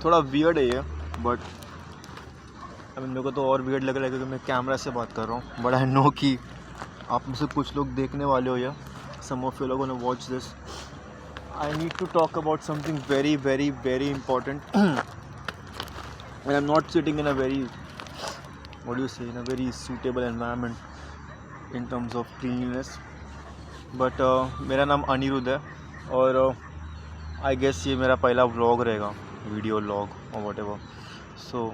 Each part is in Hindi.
थोड़ा वियर्ड है ये, बट अभी मेरे को तो और वियर्ड लग रहा है क्योंकि मैं कैमरा से बात कर रहा हूँ, बट आई नो कि आप में से कुछ लोग देखने वाले हो या सम ऑफ यू लोगों ने watch this. I need to talk about something very very very important. And I'm not sitting in a very, what do you say, in a very suitable environment in terms of cleanliness. But मेरा नाम अनिरुद्ध है और आई गेस ये मेरा पहला व्लॉग रहेगा, वीडियो व्लॉग और what ever. So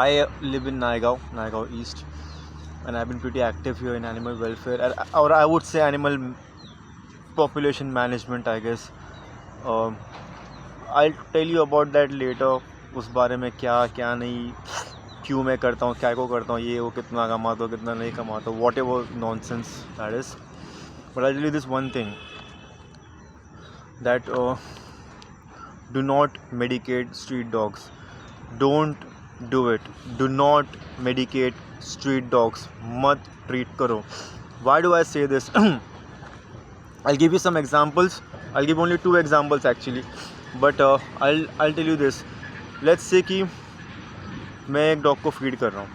I live in Naigaon East, and I've been pretty active here in animal welfare, or I would say animal population management, I guess. I'll tell you about that later. उस बारे में क्या नहीं, क्यों मैं करता हूँ, क्या को करता हूँ, ये वो कितना कमाता हूँ, कितना नहीं कमाता हूँ, whatever nonsense that is. But I'll tell you this one thing, that do not medicate street dogs. Don't do it. Do not medicate street dogs. मत treat करो. Why do I say this? I'll give you some examples. I'll give only 2 examples actually, but I'll tell you this. Let's say कि मैं एक डॉग को फीड कर रहा हूँ,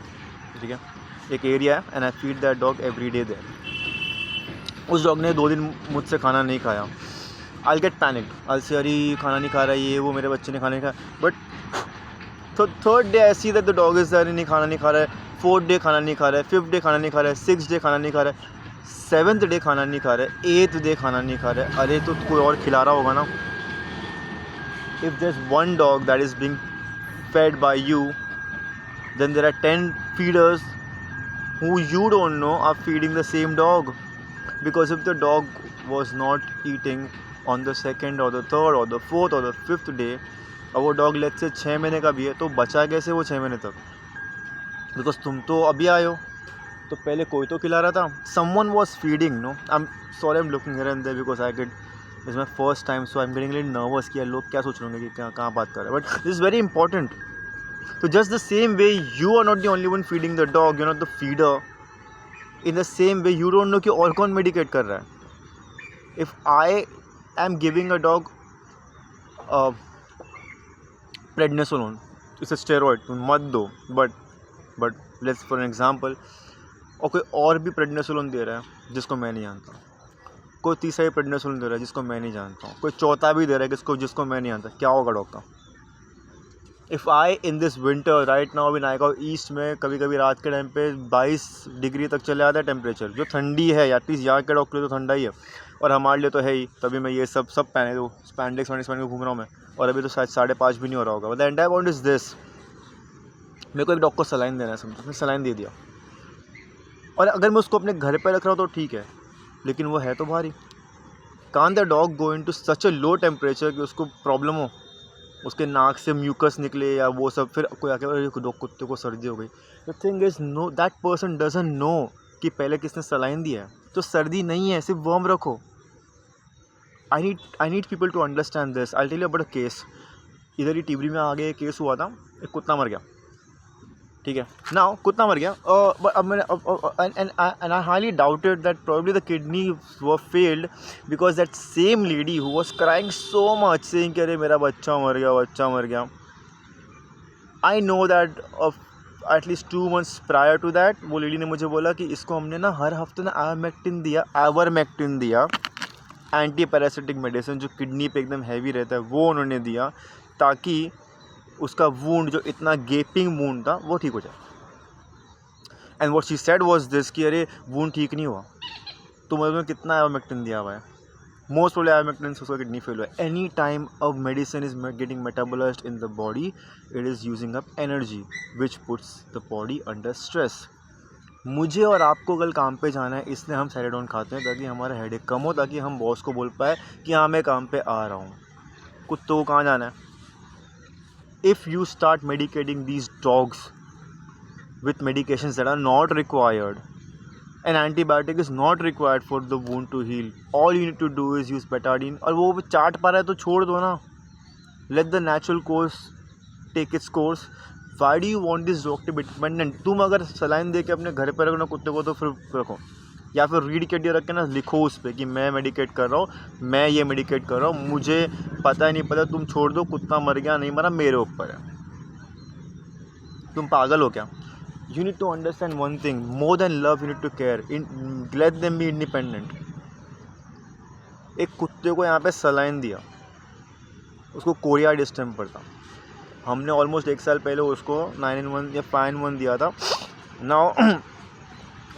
ठीक है, एक एरिया है, and I feed that dog every day there. उस डॉग ने 2 दिन मुझसे खाना नहीं खाया. I'll get panicked. I'll say अरे खाना नहीं खा रहा है, ये वो, मेरे बच्चे ने खाना नहीं खाया. बट तो third day I see that the dog is अरे नहीं खाना नहीं खा रहा है, 4th डे खाना नहीं खा रहा है, 5th डे खाना नहीं खा रहा है, 6th डे खाना नहीं खा रहा है, 7th डे खाना नहीं खा रहा है, 8th डे खाना नहीं खा रहा है. अरे तो कोई और खिला रहा होगा ना. If there's one dog that is being fed by you, then there are 10 feeders who you don't know are feeding the same dog. Because if the dog was not eating on the 2nd or the 3rd or the 4th or the 5th day, और वो डॉग लेट से 6 महीने का भी है, तो बचा कैसे वो 6 महीने तक? बिकॉज तुम तो अभी आए हो, तो पहले कोई तो खिला रहा था. Someone was feeding. No, I am sorry, I am looking here and there because I get, it's my first time, so I am getting little nervous कि लोग क्या सोच लेंगे कि कहाँ बात कर रहे हैं. But this is very important. तो just the same way you are not the only one feeding the dog, you are not the feeder. In the same way you don't know कि और कौन मेडिकेट कर रहा है. If I am giving a dog prednisolone, it's a steroid, तुम मत दो. But let's for an example, और कोई और भी prednisolone दे रहा है जिसको मैं नहीं जानता, कोई तीसरा भी prednisolone दे रहा है जिसको मैं नहीं जानता हूँ, कोई चौथा भी दे रहा है जिसको मैं नहीं जानता, क्या होगा डॉग का? If I in this winter right now in Naigaon east में कभी कभी रात के टाइम पे 22 डिग्री तक चले आता है टेम्परेचर, जो ठंडी है, एटलीस्ट यहाँ के डॉग के लिए तो ठंडा ही है, और हमारे लिए तो है ही. तभी मैं ये सब पहने दो, स्पैंडेक्स पहन के घूम रहा हूँ मैं, और अभी तो शायद 5:30 भी नहीं हो रहा होगा. But the entire point is this, मेरे को एक डॉग को सलाइन देना है, समझो, मैं सलाइन दे दिया, और अगर मैं उसको अपने घर पर रख रहा हूँ तो ठीक है, लेकिन वो है तो भारी. Can't the dog go into such a low temperature कि उसको प्रॉब्लम हो, उसके नाक से म्यूकस निकले या वो सब, फिर कोई आके डॉग कुत्ते को सर्दी हो गई. The thing is, no, that person doesn't know कि पहले किसने सलाइन दिया है. तो सर्दी नहीं है, सिर्फ वर्म रखो. I need people to understand this. I tell you about a case. इधर ही टिबरी में आगे एक केस हुआ था, एक कुत्ता मर गया, ठीक है. नाउ कुत्ता मर गया, अब मैंने and I highly doubted that probably the kidney were failed because that same lady who was crying so much saying कि अरे मेरा बच्चा मर गया. I know that at least 2 months prior to that वो लेडी ने मुझे बोला कि इसको हमने ना हर हफ्ते ना आइवरमेक्टिन दिया, एंटी पैरासिटिक मेडिसिन जो किडनी पे एकदम हैवी रहता है, वो उन्होंने दिया ताकि उसका वूंड, जो इतना गेपिंग वूंड था, वो ठीक हो जाए. And what she said was this कि अरे वूंड ठीक नहीं हुआ, तो मतलब कितना आइवरमेक्टिन दिया हुआ है, मोस्ट प्रोबेबली आइवरमेक्टिन से उसका किडनी फेल हुआ है. Any time a medicine is getting metabolised in the body, it is using up energy which puts the body under stress. मुझे और आपको कल काम पे जाना है, इसलिए हम सैलेडोन खाते हैं ताकि हमारा हेडेक कम हो, ताकि हम बॉस को बोल पाए कि हाँ मैं काम पे आ रहा हूँ. कुत्तों को कहाँ जाना है? If you start medicating these dogs with medications that are not required, an antibiotic is not required for the wound to heal. All you need to do is use betadine. और वो चाट पा रहा है तो छोड़ दो ना. Let the natural course take its course. Why do you want this dog to be dependent? तुम अगर सलाइन दे के अपने घर पर रखना कुत्ते को, तो फिर रखो. या फिर रीड के दिए रख के ना लिखो उस पर कि मैं मेडिकेट कर रहा हूँ, मैं ये मेडिकेट कर रहा हूँ, मुझे पता ही नहीं पता, तुम छोड़ दो, कुत्ता मर गया नहीं मरा मेरे ऊपर है। तुम पागल हो क्या? You need to understand one thing, more than love you need to care, let them be independent. एक कुत्ते को यहाँ पे सलाइन दिया, उसको कोरिया डिस्टेम्पर था, हमने ऑलमोस्ट 1 साल पहले उसको 9-in-1 या 5-in-1 दिया था। नाउ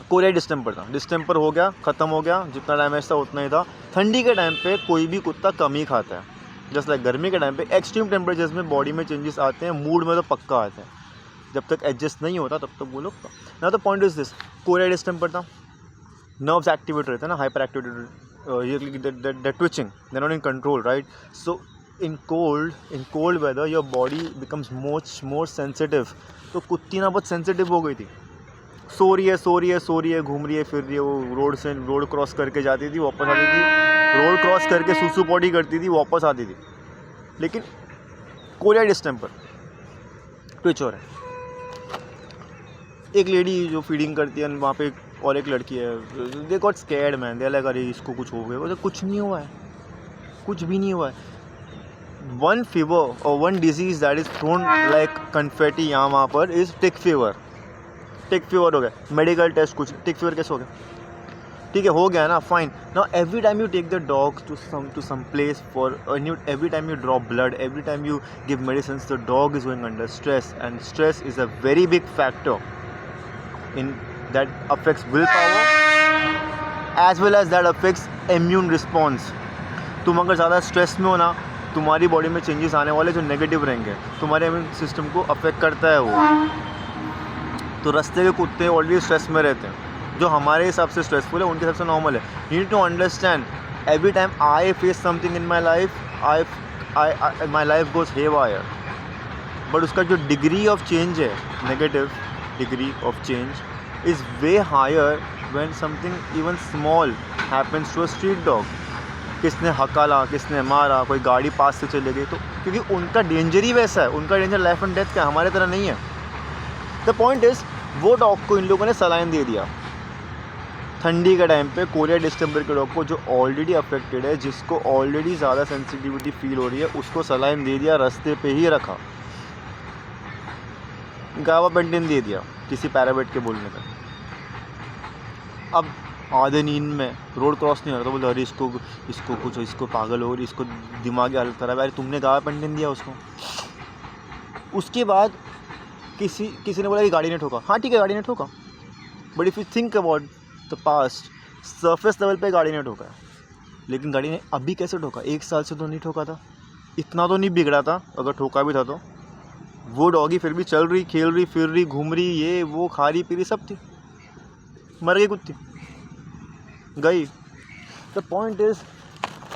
कोरिया डिस्टेम्पर था, डिस्टेम्पर हो गया, ख़त्म हो गया, जितना डैमेज था उतना ही था। ठंडी के टाइम पे कोई भी कुत्ता कम ही खाता है, जस्ट लाइक गर्मी के टाइम पे एक्सट्रीम टेम्परेचर्स में बॉडी में चेंजेस आते हैं, मूड में तो पक्का आते हैं, जब तक एडजस्ट नहीं होता तब तक वो लोग। ना the point is this, Korea distemper था, नर्व्स एक्टिवेट रहते हैं ना, hyper activated, the twitching, they not in control, right? So in cold whether your body becomes more sensitive. तो कुत्ती ना बहुत सेंसिटिव हो गई थी, सो रही है, घूम रही है, फिर रही है, वो रोड क्रॉस करके जाती थी, वापस आती थी, रोड क्रॉस करके सुसु पॉटी करती थी, वापस आती थी। लेकिन कोरिया डिस्टेम्पर ट्विच हो रहा है। एक लेडी जो फीडिंग करती है वहाँ पे और एक लड़की है, they got scared man, they like अरे इसको कुछ हो गया, कुछ नहीं हुआ है, कुछ भी नहीं हुआ है। वन फीवर और one disease that is thrown like confetti यहाँ वहाँ पर इज़ टिक फीवर हो गया। मेडिकल टेस्ट कुछ, टिक फीवर कैसे हो गया? ठीक है, हो गया ना, fine. Now every time you take the dog to some place for every time you draw blood, every time you give medicines, the dog is going under stress, and stress is a very big factor in that affects willpower as well as that affects immune response. तुम अगर ज़्यादा स्ट्रेस में हो ना, तुम्हारी बॉडी में चेंजेस आने वाले जो नेगेटिव रहेंगे, तुम्हारे इम्यून सिस्टम को अफेक्ट करता है वो। तो रास्ते के कुत्ते ऑलरेडी स्ट्रेस में रहते हैं, जो हमारे हिसाब से स्ट्रेसफुल है उनके हिसाब से नॉर्मल है। You need to understand, every time I face something in my life, my life goes haywire, but उसका जो डिग्री ऑफ चेंज है, negative degree of change is way higher when something even small happens to a street dog. किसने हकाला, किसने मारा, कोई गाड़ी पास से चले गई, तो क्योंकि उनका डेंजर ही वैसा है, उनका डेंजर लाइफ एंड डेथ का, हमारे तरह नहीं है। द पॉइंट इज़, वो डॉग को इन लोगों ने सलाइन दे दिया ठंडी के टाइम पे, कोरिया डिस्टेम्पर के डॉग को जो ऑलरेडी अफेक्टेड है, जिसको ऑलरेडी ज़्यादा सेंसिटिविटी फील हो रही है, उसको सलाइन दे दिया, रास्ते पे ही रखा, गाबापेंटिन दे दिया किसी पैरावेट के बोलने पर। अब आधे नींद में रोड क्रॉस नहीं हो रहा तो बोलते अरे इसको पागल हो रही, इसको दिमागी हालत खराब है। अरे तुमने गाबापेंटिन दिया उसको। उसके बाद किसी ने बोला कि गाड़ी ने ठोका। हाँ ठीक है, गाड़ी ने ठोका, but if you think about the past, surface level पे गाड़ी ने ठोका है, लेकिन गाड़ी ने अभी कैसे ठोका? 1 साल से तो नहीं ठोका था, इतना तो नहीं बिगड़ा था। अगर ठोका भी था तो वो डॉगी फिर भी चल रही, खेल रही, फिर रही, घूम रही, ये वो, खा रही पी रही, सब थी। मर गई कुत्ती, गई। The point is,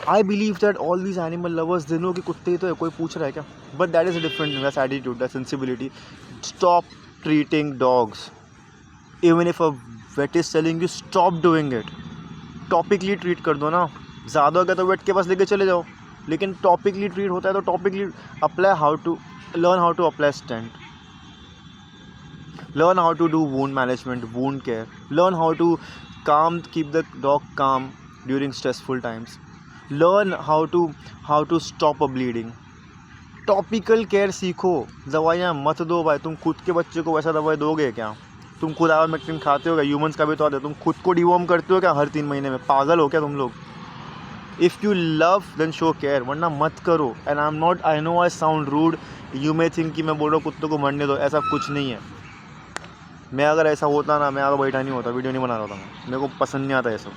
I believe that all these animal lovers, they know कि कुत्ते ही तो है, कोई पूछ रहा है क्या? But that is a different that's attitude, that's sensibility. Stop treating dogs, even if a vet is telling you stop doing it. Topically treat कर दो ना, ज़्यादा हो गया तो वेट के पास लेके चले जाओ, लेकिन टॉपिकली ट्रीट होता है तो topically apply, learn how to apply stent, learn how to do wound management, wound care, learn how to keep the dog calm during stressful times, learn how to stop a bleeding. Topical care सीखो, दवाइयाँ मत दो भाई। तुम खुद के बच्चे को वैसा दवाई दोगे क्या? तुम खुद आइवरमेक्टिन खाते हो क्या? ह्यूमंस का भी तो आता है, तुम खुद को डिवॉर्म करते हो क्या हर 3 महीने में? पागल हो क्या तुम लोग? If you love then show care, वरना मत करो। And I know I sound rude, you may think कि मैं बोल रहा हूँ कुत्तों को मरने दो, ऐसा कुछ नहीं है। मैं अगर ऐसा होता ना, मैं आगे बैठा नहीं होता, वीडियो नहीं बना रहा था मैं, मेरे को पसंद नहीं आता ये सब।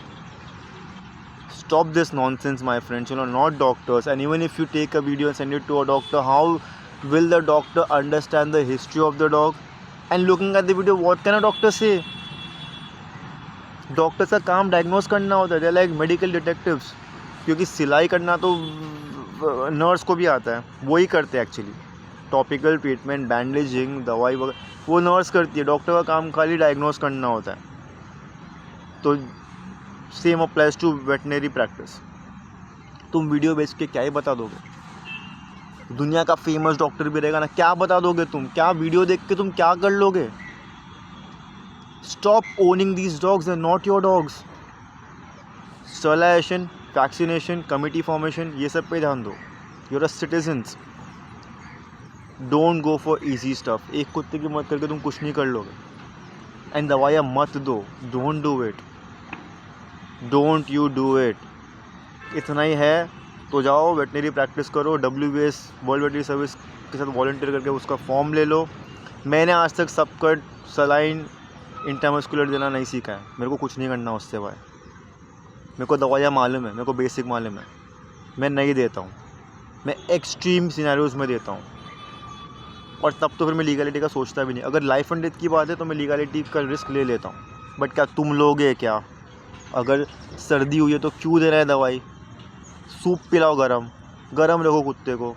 Stop this nonsense my friends, you know, not doctors. And even if you take a video and send it to a doctor, how will the doctor understand the history of the dog? And looking at the video, what can a doctor say? Doctor का काम डायग्नोज करना होता है, दे लाइक मेडिकल डिटेक्टिव्स। क्योंकि सिलाई करना तो नर्स को भी आता है, वो ही करते हैं एक्चुअली। टॉपिकल ट्रीटमेंट, बैंडेजिंग, दवाई वगैरह वो नर्स करती है, डॉक्टर का काम खाली डायग्नोज करना होता है। तो same applies to veterinary practice. तुम वीडियो बेच के क्या ही बता दोगे? दुनिया का फेमस डॉक्टर भी रहेगा ना, क्या बता दोगे तुम? क्या वीडियो देख के तुम क्या कर लोगे? Stop owning these dogs, they are not your dogs. Sterilisation, vaccination, committee formation, ये सब पे ध्यान दो. You're a citizens. Don't go for easy stuff. एक कुत्ते की मदद करके तुम कुछ नहीं कर लोगे. एंड दवाइयाँ मत दो. Don't do it. Don't you do it. इतना ही है तो जाओ वेटनरी प्रैक्टिस करो. WBS वर्ल्ड वेटनरी सर्विस के साथ वॉलंटियर करके उसका फॉर्म ले लो. मैंने आज तक सबकट, सलाइन, इंट्रामस्कुलर देना नहीं सीखा है. मेरे को कुछ नहीं करना उससे भाई. मेरे को दवाइयाँ मालूम है, मेरे को बेसिक मालूम है. मैं नहीं देता हूँ. मैं एक्सट्रीम सिनेरियोज़ में देता हूँ. और तब तो फिर मैं लीगलिटी का सोचता भी नहीं. अगर लाइफ एंड डेथ की बात है तो मैं लीगलिटी का रिस्क ले लेता हूँ. बट क्या तुम लोगे क्या? अगर सर्दी हुई है तो क्यों दे रहा है दवाई? सूप पिलाओ गरम. गरम रखो कुत्ते को.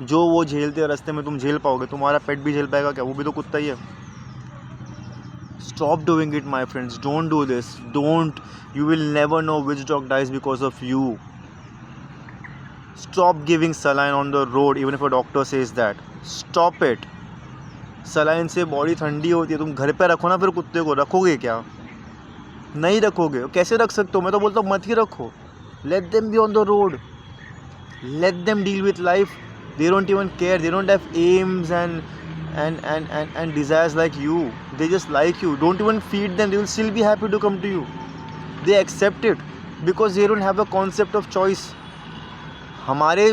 जो वो झेलते हैं रास्ते में तुम झेल पाओगे. तुम्हारा पेट भी झेल पाएगा क्या? वो भी तो कुत्ता ही है. Stop doing it my friends. Don't do this. Don't. You will never know which dog dies because of you. Stop giving saline on the road even if a doctor says that. Stop it. Saline से बॉडी ठंडी होती है. तुम घर पे रखो ना. फिर कुत्ते को रखोगे क्या? नहीं रखोगे. कैसे रख सकते हो? मैं तो बोलता हूँ मत ही रखो. Let them be on the road. Let them deal with life. They don't even care. They don't have aims and desires like you. They just like you. Don't even feed them. They will still be happy to come to you. They accept it because they don't have a concept of choice. हमारे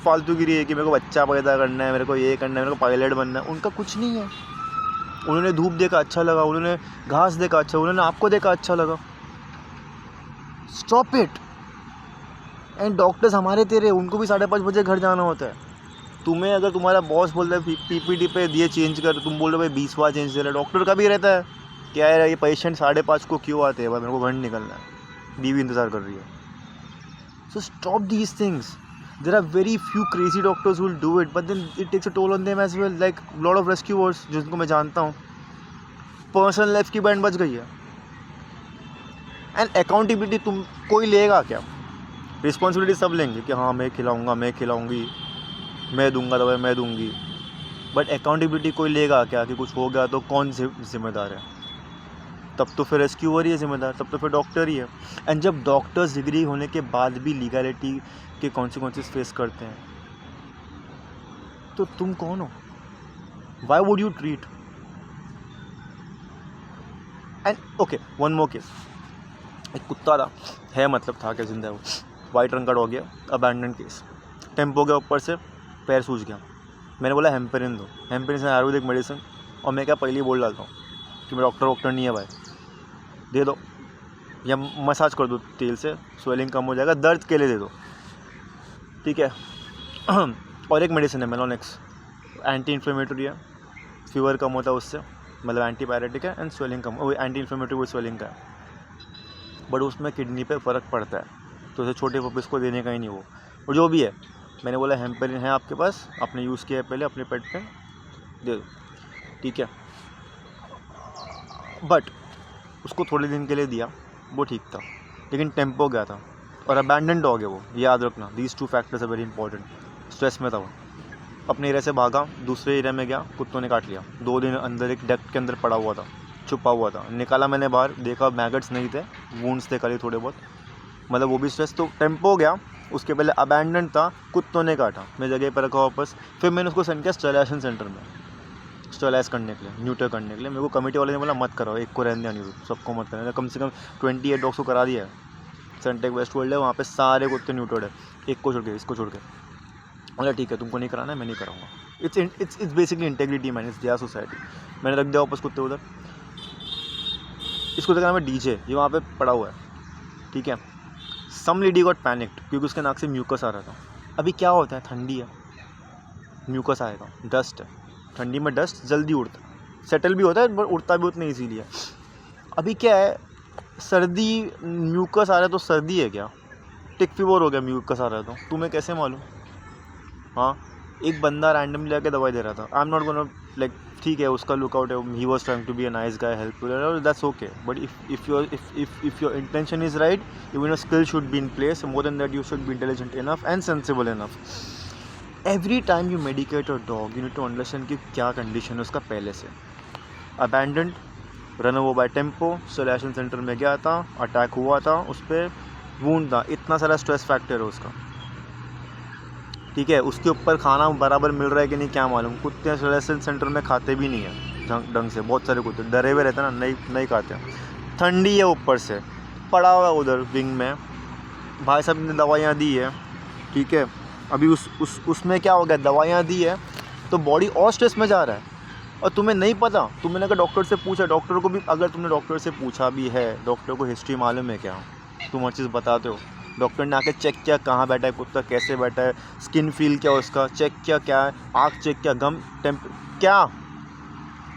फालतूगिरी है कि मेरे को बच्चा पैदा करना है, मेरे को ये करना है, मेरे को पायलट बनना है. उनका कुछ नहीं है. उन्होंने धूप देखा अच्छा लगा, उन्होंने घास देखा अच्छा, उन्होंने आपको देखा अच्छा लगा. Stop it. एंड डॉक्टर्स हमारे तेरे, उनको भी 5:30 बजे घर जाना होता है. तुम्हें अगर तुम्हारा बॉस बोल रहा है PPT पे दिए चेंज कर, तुम बोल रहे हो भाई 20 बार चेंज दे रहा है. डॉक्टर का भी रहता है क्या है ये पेशेंट 5:30 को क्यों आते हैं? भाई मेरे को घर निकलना है, बीवी इंतज़ार कर रही है. So stop these things. There are very few crazy doctors will do it but then it takes a toll on them as well. Like lot of rescuers जिनको मैं जानता हूँ. पर्सनल लाइफ की बैंड बज गई है. एंड अकाउंटेबिलिटी तुम कोई लेगा क्या? रिस्पॉन्सिबिलिटी सब लेंगे कि हाँ मैं खिलाऊँगा, मैं खिलाऊँगी, मैं दूंगा दवाई, मैं दूंगी. बट अकाउंटेबिलिटी कोई लेगा क्या? कि कुछ हो गया तो कौन जिम्मेदार है? तब तो फिर रेस्क्यूअर ही है जिम्मेदार. तब तो फिर डॉक्टर ही है. एंड जब डॉक्टर्स डिग्री होने के बाद भी लीगलिटी के कॉन्सिक्वेंसेस फेस करते हैं तो तुम कौन हो? Why would you treat? And okay, one more case. एक कुत्ता था, है मतलब था क्या, जिंदा है वो. वाइट रंग का डॉग है. Abandon case. टेम्पो के ऊपर से पैर सूज गया. मैंने बोला हेम्पेरिन दो. हेम्पेरिन है आयुर्वेदिक मेडिसिन. और मैं क्या पहले ही बोल डालता हूँ कि मैं डॉक्टर नहीं है भाई, दे दो या मसाज कर दो तेल से, स्वेलिंग कम हो जाएगा, दर्द के लिए दे दो, ठीक है. और एक मेडिसिन है मेलोनेक्स, एंटी इन्फ्लेमेटरी है, फीवर कम होता है उससे, मतलब एंटीबायोटिक है. एंड स्वेलिंग कम, वो एंटी इन्फ्लेमेटरी वो स्वेलिंग का है. बट उसमें किडनी पे फ़र्क पड़ता है तो उसे छोटे पपीज़ को देने का ही नहीं वो. और जो भी है, मैंने बोला हेम्पेरिन है आपके पास, आपने यूज़ किया है पहले अपने पेट पे, दे दो, ठीक है. बट उसको थोड़े दिन के लिए दिया, वो ठीक था. लेकिन टेम्पो गया था और अबैंडन डॉग है वो, याद रखना. These 2 factors are very important. Stress में था वो, अपने एरिया से भागा, दूसरे एरिया में गया, कुत्तों ने काट लिया. 2 दिन अंदर एक डक्ट के अंदर पड़ा हुआ था, छुपा हुआ था. निकाला मैंने बाहर, देखा मैगट्स नहीं थे, वुंड्स थे खाली थोड़े बहुत, मतलब वो भी स्ट्रेस. तो टेम्पो गया, उसके पहले अबैंडन था, कुत्तों ने काटा, मैं जगह पर रखा वापस. फिर मैंने उसको सेंड किया स्टरलाइजेशन सेंटर में, स्टरलाइज करने के लिए, न्यूटर करने के लिए. मेरे को कमेटी वाले ने बोला मत कराओ, एक को रहने दिया, नहीं सबको मत करना. कम से कम 28 डॉग्स को करा दिया है. सेंटेक वेस्ट वर्ल्ड है, वहाँ पे सारे कुत्ते न्यूटर्ड है, एक को छोड़ के, इसको छोड़ के. बोला ठीक है तुमको नहीं कराना है, मैं नहीं कराऊंगा. It's basically integrity man, it's their society. मैंने रख दिया वापस कुत्ते उधर. इसको देखा मैं डीजे, ये वहाँ पे पड़ा हुआ है, ठीक है. सम लेडी गॉट पैनिक्ड क्योंकि उसके नाक से म्यूकस आ रहा था. अभी क्या होता है, ठंडी है, म्यूकस आएगा, डस्ट है, ठंडी में डस्ट जल्दी उड़ता, सेटल भी होता है बट उड़ता भी उतना इजीली है. अभी क्या है, सर्दी, म्यूकस आ रहा है तो सर्दी है क्या? टिक फीवर हो गया, म्यूकस आ रहा है तो तुम्हें कैसे मालूम? हाँ, एक बंदा रैंडमली आके दवाई दे रहा था. I am not gonna like, ठीक है उसका लुकआउट है, he was trying to be a nice guy, helpful, that's okay. But if your intention is right, even your skill should be in place. More than that you should be intelligent enough and sensible enough. Every time you medicate your dog you need to understand कि क्या कंडीशन है उसका पहले से. Abandoned, run over bye tempo, sterilization centre में गया था, अटैक हुआ था उस पर, वूंड था, इतना सारा स्ट्रेस फैक्टर है उसका, ठीक है। उसके ऊपर खाना बराबर मिल रहा है कि नहीं क्या मालूम। कुत्ते रेस्टोरेंट सेंटर में खाते भी नहीं है ढंग से, बहुत सारे कुत्ते डरे हुए रहते हैं ना, नहीं खाते। ठंडी है ऊपर से, पड़ा हुआ है उधर विंग में, भाई साहब ने दवाइयाँ दी है, ठीक है। अभी उसमें क्या हो गया, दवाइयाँ दी है तो बॉडी और स्ट्रेस में जा रहा है, और तुम्हें नहीं पता। तुमने अगर डॉक्टर से पूछा, डॉक्टर को भी अगर तुमने डॉक्टर से पूछा भी है, डॉक्टर को हिस्ट्री मालूम है क्या, तुम हर चीज़ बताते हो, डॉक्टर ने आके चेक किया कहाँ बैठा है कुत्ता, कैसे बैठा है, स्किन फील क्या उसका, चेक किया क्या है, आँख चेक किया, गम टेम्प क्या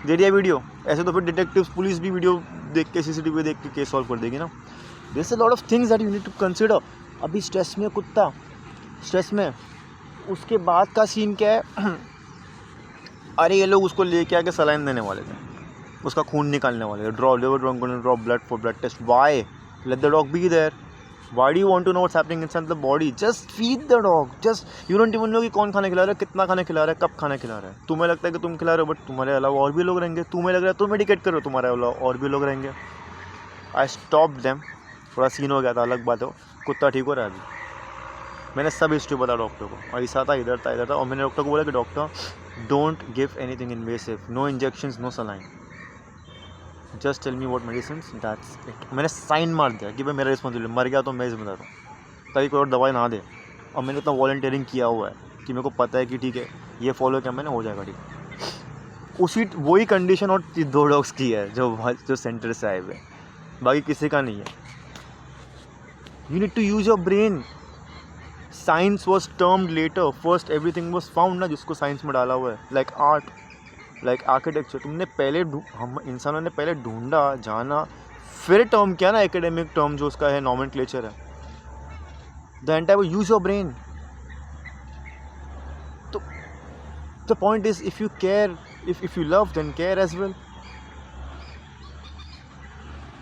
दे दिया वीडियो। ऐसे तो फिर डिटेक्टिव्स पुलिस भी वीडियो देख के, CCTV देख के केस सॉल्व कर देगी ना। This is a lot of things that you need to consider. अभी स्ट्रेस में कुत्ता, स्ट्रेस में, उसके बाद का सीन क्या है अरे ये लोग उसको लेके आके सलाइन देने वाले थे, उसका खून निकालने वाले थे, draw blood for blood test. Why? Let the dog be there. Why do you want to know what's happening inside the body? Just feed the dog. Just you don't even know कि कौन खाना खिला रहा है, कितना खाना खिला रहा है, कब खाना खिला रहा है। तुम्हें लगता है कि तुम खिला रहे हो, बट तुम्हारे अलावा और भी लोग रहेंगे। तुम्हें लग रहा है तुम मेडिकेट करो, तुम्हारे अलावा और भी लोग रहेंगे। I stop them. थोड़ा सीन हो गया था, अलग बात है, कुत्ता ठीक हो रहा है अभी। मैंने सब हिस्ट्री बता डॉक्टर को, ऐसा था, इधर था, और मैंने डॉक्टर को बोला कि doctor don't give anything invasive, no injections, no saline, just tell me what medicines, that's it. मैंने साइन मार दिया कि भाई मेरा रिस्पॉन्सिबिलिटी, मर गया तो मैं जिम्मेदार हूँ, ताकि कोई और दवाई ना दे। और मैंने इतना वॉलंटियरिंग किया हुआ है कि मेरे को पता है कि ठीक है ये फॉलो किया मैंने, हो जाएगा ठीक। उसी वही कंडीशन और 2 डॉग्स की है जो सेंटर से आए हुए, बाकी किसी का नहीं है। You need to use your brain. Science was termed later, first everything was found ना, जिसको साइंस में डाला हुआ है, लाइक आर्ट, लाइक आर्किटेक्चर। तुमने पहले हम इंसानों ने पहले ढूंढा, जाना, फिर टर्म किया ना, एकेडमिक टर्म जो उसका है, नॉमेनक्लेचर है। The entire use your brain. तो the point is, if you care, if you love, then care as well.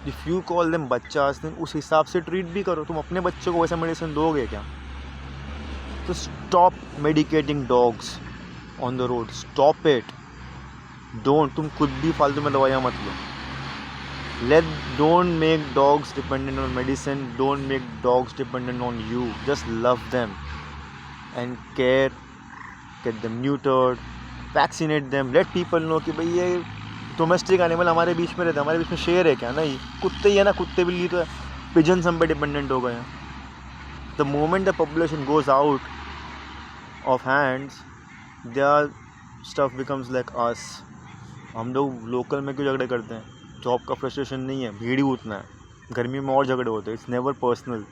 If you call them बच्चा, देन उस हिसाब से ट्रीट भी करो। तुम अपने बच्चे को वैसा मेडिसिन दोगे क्या? तो stop medicating dogs on the road, stop it. Don't, तुम खुद भी फालतू में दवाइयाँ मत लो। don't make dogs dependent on medicine, don't make dogs dependent on you, just love them and care, get them neutered, vaccinate them, let people know कि भाई ये डोमेस्टिक एनिमल हमारे बीच में रहता है, हमारे बीच में शेर है क्या? नहीं, कुत्ते ही है ना, कुत्ते बिल्ली तो है, पिजन्स हम पे डिपेंडेंट हो गए हैं। The moment the population goes out of hands, their stuff becomes like us. हम लोग लोकल में क्यों झगड़े करते हैं? जॉब का फ्रस्ट्रेशन नहीं है, भीड़ ही उतना है। गर्मी में और झगड़े होते हैं, इट्स नेवर पर्सनल।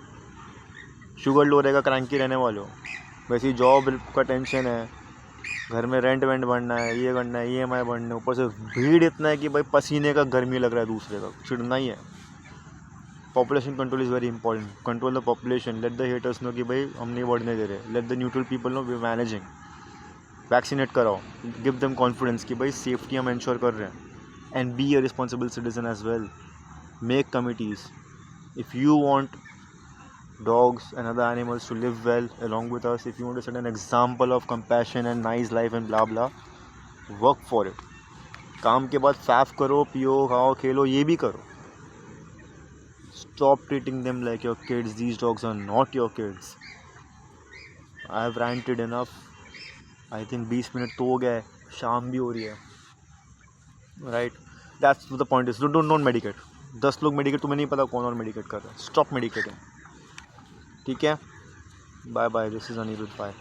शुगर लो रहेगा, क्रैंकी रहने वाले हो। वैसे ही जॉब का टेंशन है, घर में रेंट वेंट भरना है, ये करना है, EMI भरना है, ऊपर से भीड़ इतना है कि भाई पसीने का गर्मी लग रहा है, दूसरे का चिढ़ना ही है। Population control is very important. Control the population, let the haters know कि भाई हम नहीं बढ़ने दे रहे, let the neutral people know we are managing. Vaccinate कराओ, गिव देम कॉन्फिडेंस कि भाई सेफ्टी हम इंश्योर कर रहे हैं। And be a responsible citizen as well. Make committees. If you want dogs and other animals to live well along with us, if you want to set an example of compassion and nice life and blah blah, work for it. काम के बाद फैफ करो, पियो, खाओ, खेलो, ये भी करो। Stop treating them like your kids. These dogs are not your kids. I have ranted enough. I think 20 minute तो हो गए, शाम भी हो रही है। Right, that's the point is, don't medicate. 10 लोग मेडिकेट, तुम्हें नहीं पता कौन और मेडिकेट कर रहा है। स्टॉप मेडिकेटिंग, ठीक है। Bye bye, this is Anirudh, bye.